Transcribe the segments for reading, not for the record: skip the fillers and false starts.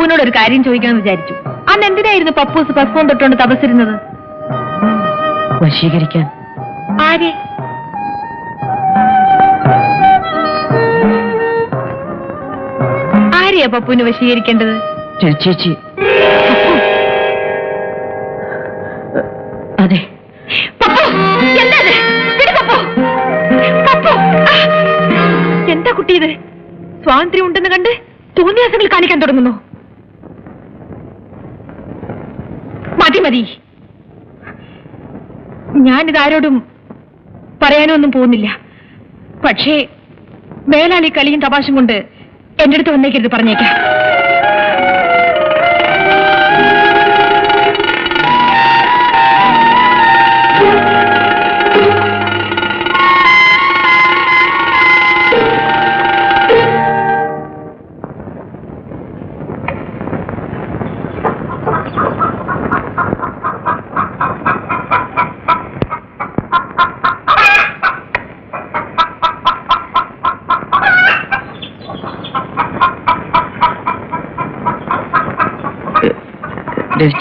പപ്പുവിനോട് ഒരു കാര്യം ചോദിക്കാമെന്ന് വിചാരിച്ചു. അന്ന് എന്തിനായിരുന്നു പപ്പൂസ് പസ്പോൺ തൊട്ടുകൊണ്ട് തപസ്സിരുന്നത്? വശീകരിക്കാൻ. ആരെ? ആരെയാ പപ്പുവിന് വശീകരിക്കേണ്ടത്? ചേച്ചി. അതെ. എന്താ കുട്ടി ഇത്? സ്വാതന്ത്ര്യം ഉണ്ടെന്ന് കണ്ട് തോന്നിയാസങ്ങൾ കാണിക്കാൻ തുടങ്ങുന്നു. മതി. ഞാനിതാരോടും പറയാനൊന്നും പോകുന്നില്ല. പക്ഷേ വേലാളി കളിയും തമാശം കൊണ്ട് എന്റെ അടുത്ത് വന്നേക്കരുത്, പറഞ്ഞേക്കാം.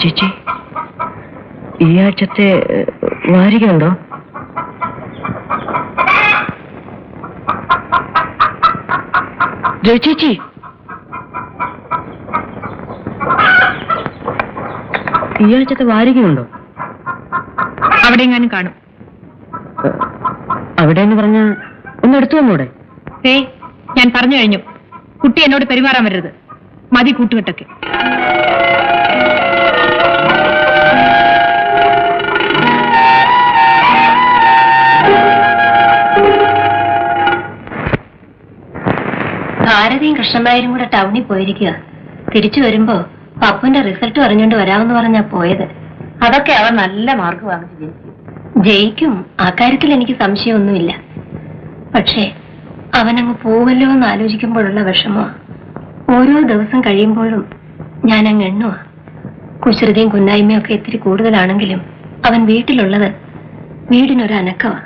ചേച്ചി, ഈ ആഴ്ചത്തെ വാരികയുണ്ടോ? ചേച്ചി, ഈ ആഴ്ചത്തെ വാരികയുണ്ടോ? അവിടെ എങ്ങാനും കാണും. അവിടെ എന്ന് പറഞ്ഞ ഒന്ന് എടുത്തു വന്നൂടെ? ഞാൻ പറഞ്ഞു കഴിഞ്ഞു, കുട്ടി എന്നോട് പെരുമാറാൻ വരരുത്. മതി കൂട്ടുകെട്ടൊക്കെ. ഭാരതിയും കൃഷ്ണനായരും കൂടെ ടൗണിൽ പോയിരിക്കുക. തിരിച്ചു വരുമ്പോ പപ്പുവിന്റെ റിസൾട്ട് അറിഞ്ഞുകൊണ്ട് വരാമെന്ന് പറഞ്ഞാ പോയത്. അതൊക്കെ അവർ നല്ല മാർക്ക് വാങ്ങിച്ചു ജയിക്കും. ആ കാര്യത്തിൽ എനിക്ക് സംശയമൊന്നുമില്ല. പക്ഷേ അവനങ്ങ് പോവല്ലോ എന്ന് ആലോചിക്കുമ്പോഴുള്ള വിഷമോ. ഓരോ ദിവസം കഴിയുമ്പോഴും ഞാനങ്ങ് എണ്ണുവാ. കുസൃതിയും കുന്നായ്മയും ഒക്കെ ഇത്തിരി കൂടുതലാണെങ്കിലും അവൻ വീട്ടിലുള്ളത് വീടിനൊരനക്കവാ.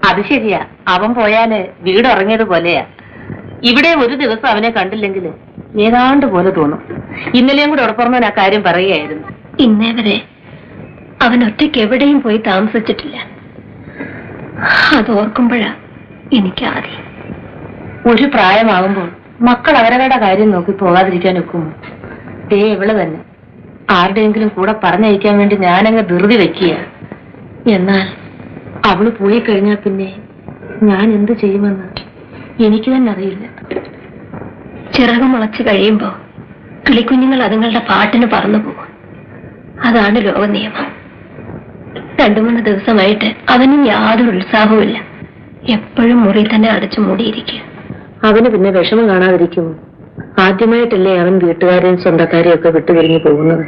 അത് ശരിയാ. അവൻ പോയാല് വീട് ഉറങ്ങിയതുപോലെയാ. ഇവിടെ ഒരു ദിവസം അവനെ കണ്ടില്ലെങ്കിൽ ഏതാണ്ട് പോലെ തോന്നും. ഇന്നലെയും കൂടെ ഉറപ്പുറന്നവൻ ആ കാര്യം പറയുകയായിരുന്നു. ഇന്നേ വരെ അവൻ ഒറ്റയ്ക്ക് എവിടെയും പോയി താമസിച്ചിട്ടില്ല. അതോർക്കുമ്പോഴാ എനിക്ക് ആദ്യം. ഒരു പ്രായമാകുമ്പോൾ മക്കൾ അവരവരുടെ കാര്യം നോക്കി പോകാതിരിക്കാൻ ഒക്കുമോ? ഇവള് തന്നെ ആരുടെയെങ്കിലും കൂടെ പറഞ്ഞയക്കാൻ വേണ്ടി ഞാനങ്ങ് ധൃതി വെക്കുക. എന്നാൽ അവള് പോയി കഴിഞ്ഞാൽ പിന്നെ ഞാൻ എന്ത് ചെയ്യുമെന്ന് എനിക്ക് തന്നെ അറിയില്ല. ചിറക് മുളച്ച് കഴിയുമ്പോ കിളിക്കുഞ്ഞുങ്ങൾ അതുങ്ങളുടെ പാട്ടിന് പറന്നു പോകും. അതാണ് ലോക നിയമം. 2-3 ദിവസമായിട്ട് അവനും യാതൊരു ഉത്സാഹവുമില്ല. എപ്പോഴും മുറി തന്നെ അടച്ചു മൂടിയിരിക്കുക. അവന് പിന്നെ വിഷമം കാണാതിരിക്കുമോ? ആദ്യമായിട്ടല്ലേ അവൻ വീട്ടുകാരെയും സ്വന്തക്കാരെയും ഒക്കെ വിട്ടുപിരിഞ്ഞു പോകുന്നത്.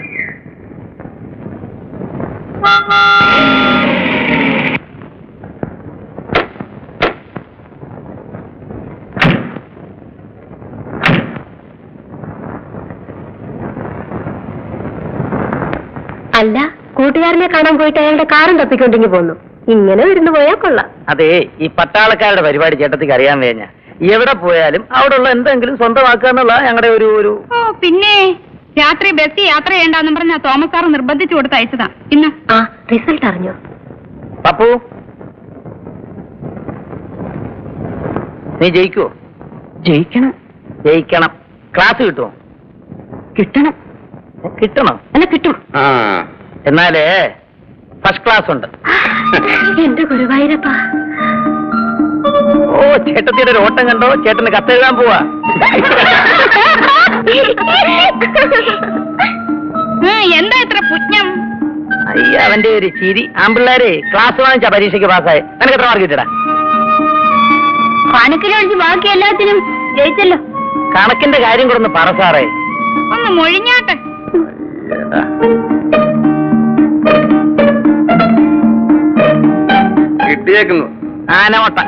അല്ല, കൂട്ടുകാരനെ കാണാൻ പോയിട്ട് അയാളുടെ കാറും തപ്പിക്കൊണ്ടെങ്കിൽ പോന്നു. ഇങ്ങനെ ഇരുന്ന് പോയാൽ കൊള്ളാം. അതെ, ഈ പട്ടാളക്കാരുടെ പരിപാടി ചേട്ടത്തിക്ക് അറിയാൻ വേഞ്ഞ എവിടെ പോയാലും അവിടെ ഉള്ള എന്തെങ്കിലും സ്വന്തമാക്കുക എന്നുള്ള ഞങ്ങളുടെ ഒരു പിന്നെ രാത്രി ബസ് യാത്ര ചെയ്യണ്ടെന്ന് പറഞ്ഞ തോമസ് സാർ നിർബന്ധിച്ചു കൊടുത്ത് അയച്ചതാ. ഇന്ന് റിസൾട്ട് അറിഞ്ഞോ? പപ്പു, നീ ജയിക്കുവോ? ജയിക്കണം. ക്ലാസ് കിട്ടുമോ? കിട്ടണം. അല്ല, കിട്ടും. എന്നാലേ ഫസ്റ്റ് ക്ലാസ് ഉണ്ട്. എന്റെ ഗുരുവായൂരപ്പാ. ഓ, ചേട്ടത്തിയുടെ ഒരു ഓട്ടം കണ്ടോ? ചേട്ടന് കത്തെഴുതാൻ പോവാ. എന്താ ഇത്ര പുണ്യം? അയ്യ, അവന്റെ ഒരു ചിരി. ആമ്പിള്ളേരെ ക്ലാസ് വാങ്ങിച്ചാ പരീക്ഷയ്ക്ക് പാസ്സായ. നിനക്ക് എത്ര മാർക്ക് കിട്ടടാ? കണക്കിലൊഴിച്ച് ബാക്കി എല്ലാത്തിനും ജയിച്ചല്ലോ. കണക്കിന്റെ കാര്യം കൂടെ ഒന്ന് പറ സാറേ. ഒന്ന് മൊഴിഞ്ഞാട്ടെ. കിട്ടിയേക്കുന്നു ആനമട്ട.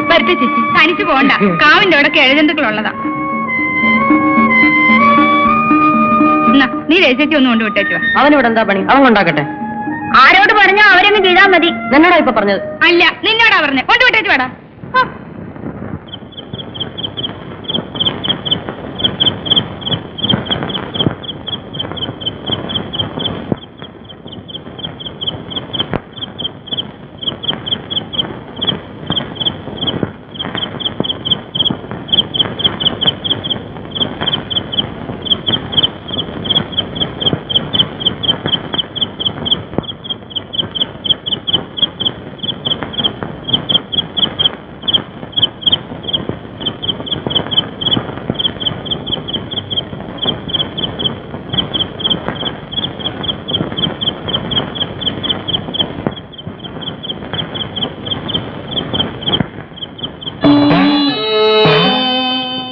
പരുത്തി ചേച്ചി, തനിച്ചു പോകണ്ട. കാവിന്റെ അവിടെ കിഴജന്തുക്കളുള്ളതാ. നീ രചേച്ചി ഒന്നും കൊണ്ട് വിട്ടേച്ചു. അവനിവിടെ എന്താ പണി? അവൻ കൊണ്ടാക്കട്ടെ. ആരോട് പറഞ്ഞോ അവരങ്ങ് ചെയ്താൽ മതി. നിന്നോടാ ഇപ്പൊ പറഞ്ഞത്? അല്ല, നിന്നോടാ പറഞ്ഞേ. കൊണ്ട് വിട്ടേച്ചു വേടാ.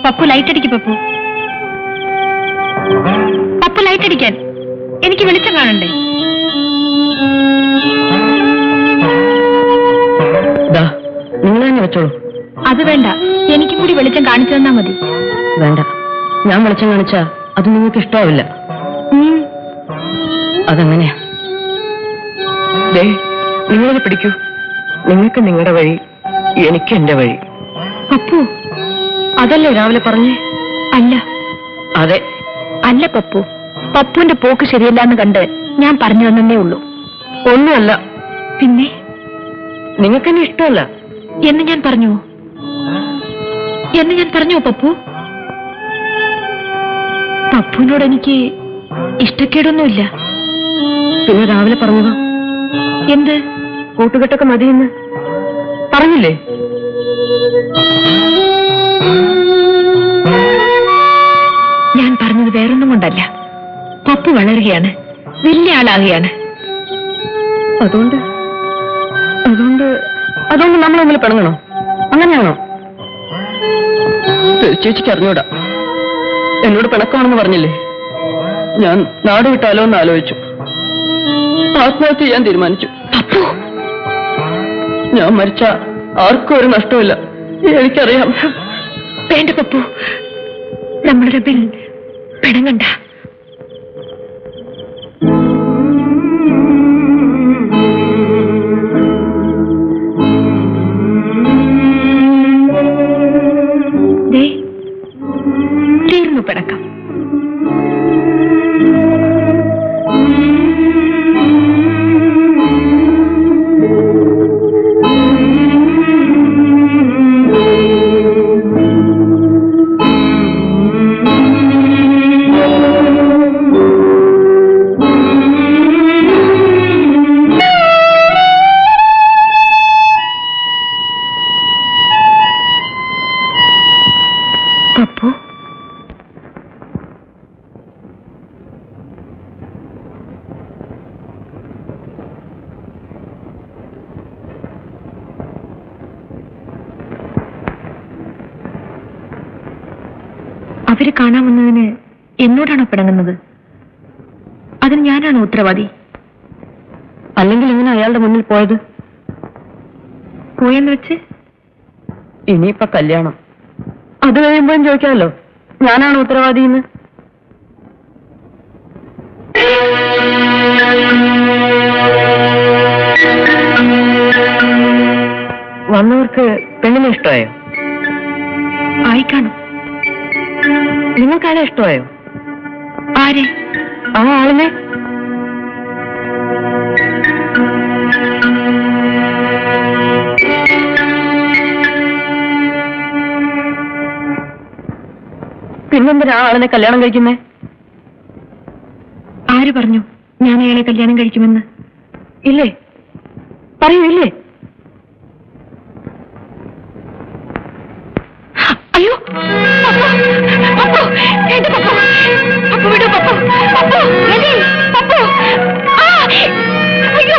പപ്പു ലൈറ്റ് അടിക്ക് പപ്പു. പപ്പു ലൈറ്റ് അടിക്കാൻ. എനിക്ക് വെളിച്ചം കാണണ്ടേ? നിങ്ങൾ തന്നെ വെച്ചോളൂ. അത് വേണ്ട, എനിക്കും കൂടി വെളിച്ചം കാണിച്ചു തന്നാ മതി. വേണ്ട, ഞാൻ വെളിച്ചം കാണിച്ചാ അത് നിങ്ങൾക്ക് ഇഷ്ടാവില്ല. അതെങ്ങനെയാ? നിങ്ങളത് പിടിക്കൂ. നിങ്ങൾക്ക് നിങ്ങളുടെ വഴി, എനിക്ക് എന്റെ വഴി. പപ്പു, അതല്ലേ രാവിലെ പറഞ്ഞേ? അല്ല. അതെ. അല്ല പപ്പു, പപ്പുവിന്റെ പോക്ക് ശരിയല്ലാന്ന് കണ്ട് ഞാൻ പറഞ്ഞു തന്നേ ഉള്ളൂ. ഒന്നുമല്ല. പിന്നെ നിങ്ങൾക്ക് എന്നെ ഇഷ്ടമല്ല എന്ന് ഞാൻ പറഞ്ഞോ? പപ്പു? പപ്പുവിനോട് എനിക്ക് ഇഷ്ടക്കേടൊന്നുമില്ല. പിന്നെ രാവിലെ പറഞ്ഞതോ? എന്ത്? കൂട്ടുകെട്ടൊക്കെ മതിയെന്ന് പറഞ്ഞില്ലേ? ഞാൻ പറഞ്ഞത് വേറൊന്നും കൊണ്ടല്ല. പപ്പു വളരുകയാണ്, വലിയ ആളാകുകയാണ്. അതുകൊണ്ട് നമ്മൾ തമ്മിൽ പിണങ്ങണോ? അങ്ങനെയാണോ? ചേച്ചിക്ക് അറിഞ്ഞൂടാ. എന്നോട് പിണക്കമാണെന്ന് പറഞ്ഞില്ലേ? ഞാൻ നാട് വിട്ടാലോ എന്ന് ആലോചിച്ചു. ആത്മഹത്യ ചെയ്യാൻ തീരുമാനിച്ചു. ഞാൻ മരിച്ച ആർക്കും ഒരു നഷ്ടമില്ല, എനിക്കറിയാം. വേണ്ട പപ്പു, നമ്മളുടെ ബിൽ പിണങ്ങണ്ട. തീർന്നു പിണക്കം. പപ്പു, അവര് കാണാൻ വന്നതിന് എന്നോടാണോ പിണങ്ങുന്നത്? അതിന് ഞാനാണോ ഉത്തരവാദി? അല്ലെങ്കിൽ എങ്ങനെ അയാളുടെ മുന്നിൽ പോയത്? പോയെന്ന് വെച്ച് ഇനിയിപ്പൊ കല്യാണം, അത് കഴിയുമ്പോഴും ചോദിക്കാമല്ലോ ഞാനാണ് ഉത്തരവാദിന്ന്. വന്നവർക്ക് പെണ്ണിനെ ഇഷ്ടമായോ? ആയിക്കാണും. നിങ്ങൾക്കാരെ ഇഷ്ടമായോ? ആരെ? ആ ആളിനെ. പിന്നെന്തിനാ ആ ആളിനെ കല്യാണം കഴിക്കുന്നേ? ആര് പറഞ്ഞു ഞാൻ അയാളെ കല്യാണം കഴിക്കുമെന്ന്? ഇല്ലേ? പറയൂ, ഇല്ലേ? അയ്യോ പപ്പു, എന്റെ പപ്പു, പപ്പു വിടൂ, പപ്പു, പപ്പു, എലി, പപ്പു. അയ്യോ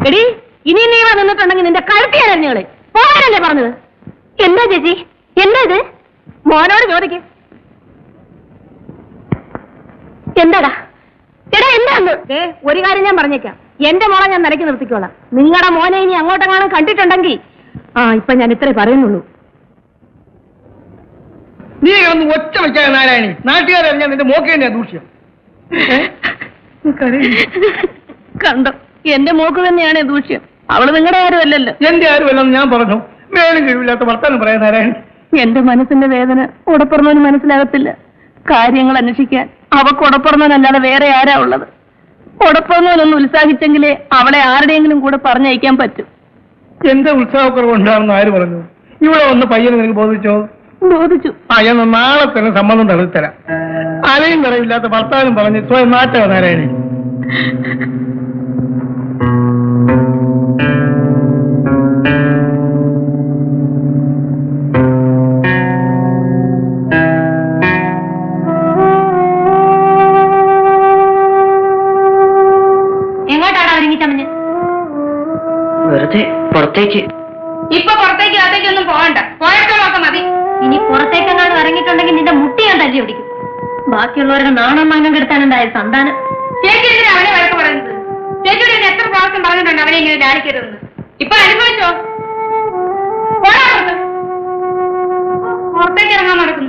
എടി, ഇനി നീ വന്നിട്ടുണ്ടെങ്കിൽ നിന്റെ കഴുത്തി അറിഞ്ഞോളെ പോകാനല്ലേ പറഞ്ഞത്? എന്താ ചേച്ചി, എന്താ ഇത്? മോനോട് ചോദിക്ക്. എന്താടാ എടാ, എന്താന്ന്? ഒരു കാര്യം ഞാൻ പറഞ്ഞേക്കാം, എന്റെ മോളെ ഞാൻ നിലയ്ക്ക് നിർത്തിക്കോളാം. നിങ്ങളുടെ മോനെ ഇനി അങ്ങോട്ടെങ്ങാനും കണ്ടിട്ടുണ്ടെങ്കിൽ ഇപ്പൊ ഞാൻ ഇത്രേ പറയുന്നുള്ളൂ. നീ ഒന്ന് ഒച്ച വെച്ചാൽ നാരായണി, നാട്ടുകാരറിഞ്ഞാൽ നിന്റെ മോക്ക് തന്നെയാ ദൂഷ്യം. കണ്ടോ, എന്റെ മോക്ക് തന്നെയാണ് ദൂഷ്യം. അവള് നിങ്ങളുടെ ആരും അല്ലല്ലോ. എന്റെ ആരുമല്ലെന്ന് ഞാൻ പറഞ്ഞു. മേലും കഴിവില്ലാത്ത വർത്താനം പറയാൻ നാരായണി. എന്റെ മനസ്സിന്റെ വേദന ഉടപ്പുറന്നവന് മനസ്സിലാകത്തില്ല. കാര്യങ്ങൾ അന്വേഷിക്കാൻ അവക്ക് ഉടപ്പുറന്നവനല്ലാതെ വേറെ ആരാ ഉള്ളത്? ഉടപ്പുറന്നവനൊന്ന് ഉത്സാഹിച്ചെങ്കിലേ അവളെ ആരുടെയെങ്കിലും കൂടെ പറഞ്ഞയക്കാൻ പറ്റും. എന്റെ ഉത്സാഹക്കുറവ് ഉണ്ടാണെന്ന് ആര് പറഞ്ഞു? ഇവിടെ വന്ന് പയ്യനെ നിനക്ക് ബോധിച്ചോ? ബോധിച്ചു. ഞാൻ നാളെ തന്നെ സമ്മതം തള്ളിത്തരാം. അലയും കുറവില്ലാത്ത ഭർത്താവിനും പറഞ്ഞ് സ്വയം നാട്ടുക നാരായണി. എങ്ങോട്ടാണ് ഒരുങ്ങി ചമഞ്ഞ്? വെറുതെ പുറത്തേക്ക്. ഇപ്പൊ പുറത്തേക്ക് അകത്തേക്കൊന്നും പോകണ്ട, പോയപ്പോഴൊക്കെ മതി. ഇനി പുറത്തേക്കെങ്ങാനും ഇറങ്ങിയിട്ടുണ്ടെങ്കിൽ നിന്റെ മുട്ടി ഞാൻ തല്ലി ഓടിക്കും. ബാക്കിയുള്ളവരുടെ നാണം മാനം കെടുത്താനുണ്ടായ സന്താനം. ചേച്ചി എന്തിനാ അവനെ വഴക്ക് പറയുന്നത്? ചേച്ചിയോട് ഞാൻ എത്ര പ്രാവശ്യം പറഞ്ഞിട്ടുണ്ട് അവനെ ഇങ്ങനെ ധ്യാനിക്കരുതെന്ന്. ഇപ്പൊ അനുഭവിച്ചോ? പുറത്തേക്ക് ഇറങ്ങാൻ നടക്കുന്നു.